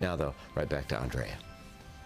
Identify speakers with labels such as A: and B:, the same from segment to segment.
A: Now, though, right back to Andrea.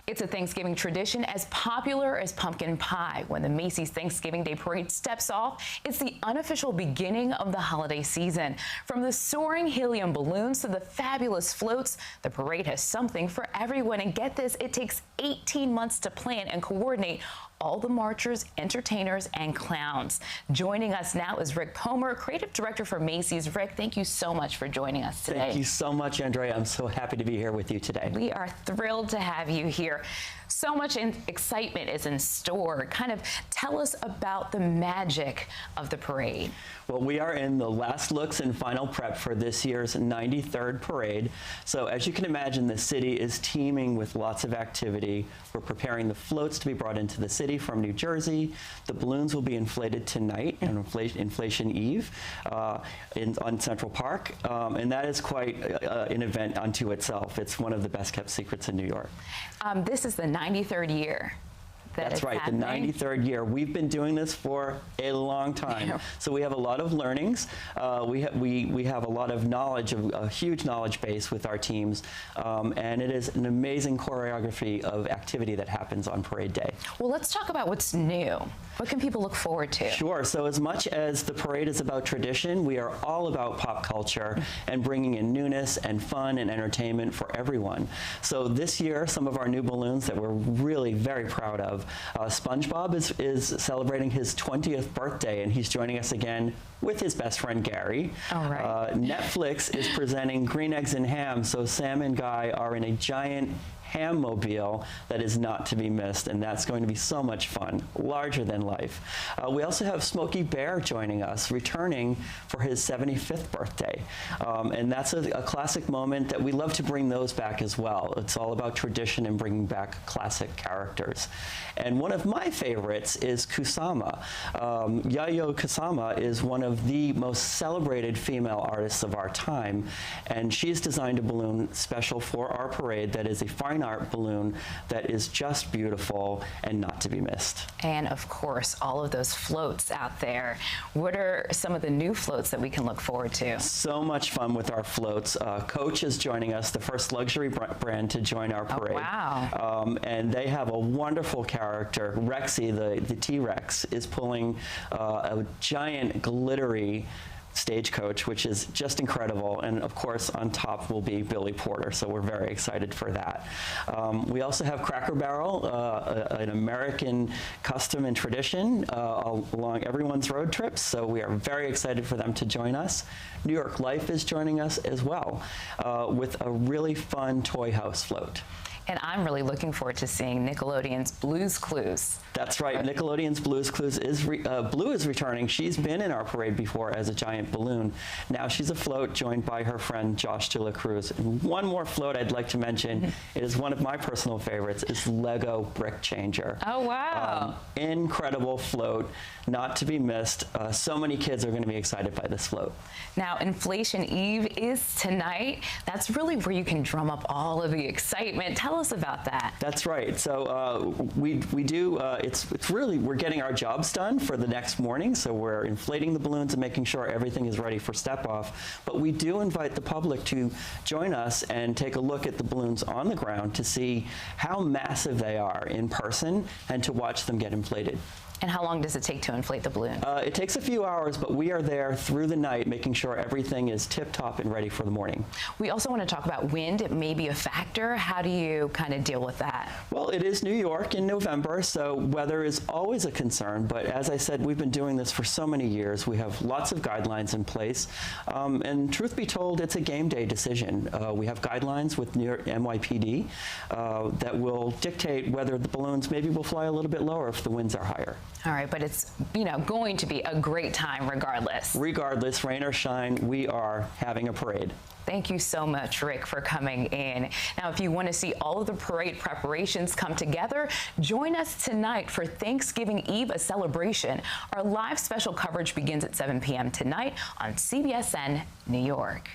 B: It's a Thanksgiving tradition as popular as pumpkin pie. When the Macy's Thanksgiving Day Parade steps off, it's the unofficial beginning of the holiday season. From the soaring helium balloons to the fabulous floats, the parade has something for everyone. And get this, it takes 18 months to plan and coordinate all the marchers, entertainers, and clowns. Joining us now is Rick Pomer, creative director for Macy's. Rick, thank you so much for joining us today.
C: Thank you so much, Andrea. I'm so happy to be here with you today.
B: We are thrilled to have you here. So much excitement is in store. Kind of tell us about the magic of the parade.
C: Well, we are in the last looks and final prep for this year's 93rd parade. So as you can imagine, the city is teeming with lots of activity. We're preparing the floats to be brought into the city from New Jersey. The balloons will be inflated tonight on Inflation Eve on Central Park. And that is quite an event unto itself. It's one of the best kept secrets in New York.
B: This is the 93rd year.
C: That's right,
B: happening.
C: The 93rd year. We've been doing this for a long time, so we have a lot of learnings. We have a lot of knowledge, a huge knowledge base with our teams, and it is an amazing choreography of activity that happens on parade day.
B: Well, let's talk about what's new. What can people look forward to?
C: Sure. So as much as the parade is about tradition, we are all about pop culture and bringing in newness and fun and entertainment for everyone. So this year, some of our new balloons that we're really very proud of. SpongeBob is celebrating his 20th birthday, and he's joining us again with his best friend Gary.
B: All right.
C: Netflix is presenting Green Eggs and Ham, so Sam and Guy are in a giant ham-mobile that is not to be missed, and that's going to be so much fun, larger than life. We also have Smokey Bear joining us, returning for his 75th birthday, and that's a classic moment that we love to bring those back as well. It's all about tradition and bringing back classic characters. And one of my favorites is Kusama. Yayoi Kusama is one of the most celebrated female artists of our time, and she's designed a balloon special for our parade that is a fine art balloon that is just beautiful and not to be missed.
B: And of course, all of those floats out there. What are some of the new floats that we can look forward to?
C: So much fun with our floats. Coach is joining us, the first luxury brand to join our parade.
B: Oh, wow.
C: And they have a wonderful character. Rexy, the T-Rex, is pulling a giant glittery stagecoach, which is just incredible, and of course on top will be Billy Porter, so we're very excited for that. We also have Cracker Barrel, an American custom and tradition along everyone's road trips, so we are very excited for them to join us. New York Life is joining us as well with a really fun toy house float.
B: And I'm really looking forward to seeing Nickelodeon's Blue's Clues.
C: That's right. Nickelodeon's Blue's Clues is Blue is returning. She's been in our parade before as a giant balloon. Now she's afloat, joined by her friend Josh de la Cruz. And one more float I'd like to mention, it is one of my personal favorites, is Lego Brick Changer.
B: Oh, wow.
C: Incredible float, not to be missed. So many kids are going to be excited by this float.
B: Now, Inflation Eve is tonight. That's really where you can drum up all of the excitement. Tell us about that.
C: That's right. So we do, it's really, we're getting our jobs done for the next morning. So we're inflating the balloons and making sure everything is ready for step off. But we do invite the public to join us and take a look at the balloons on the ground to see how massive they are in person and to watch them get inflated.
B: And how long does it take to inflate the balloon?
C: It takes a few hours, but we are there through the night making sure everything is tip-top and ready for the morning.
B: We also want to talk about wind. It may be a factor. How do you kind of deal with that?
C: Well, it is New York in November, so weather is always a concern. But as I said, we've been doing this for so many years. We have lots of guidelines in place. And truth be told, it's a game day decision. We have guidelines with New York NYPD that will dictate whether the balloons maybe will fly a little bit lower if the winds are higher.
B: All right, but it's, going to be a great time regardless.
C: Regardless, rain or shine, we are having a parade.
B: Thank you so much, Rick, for coming in. Now, if you want to see all of the parade preparations come together, join us tonight for Thanksgiving Eve, a celebration. Our live special coverage begins at 7 p.m. tonight on CBSN New York.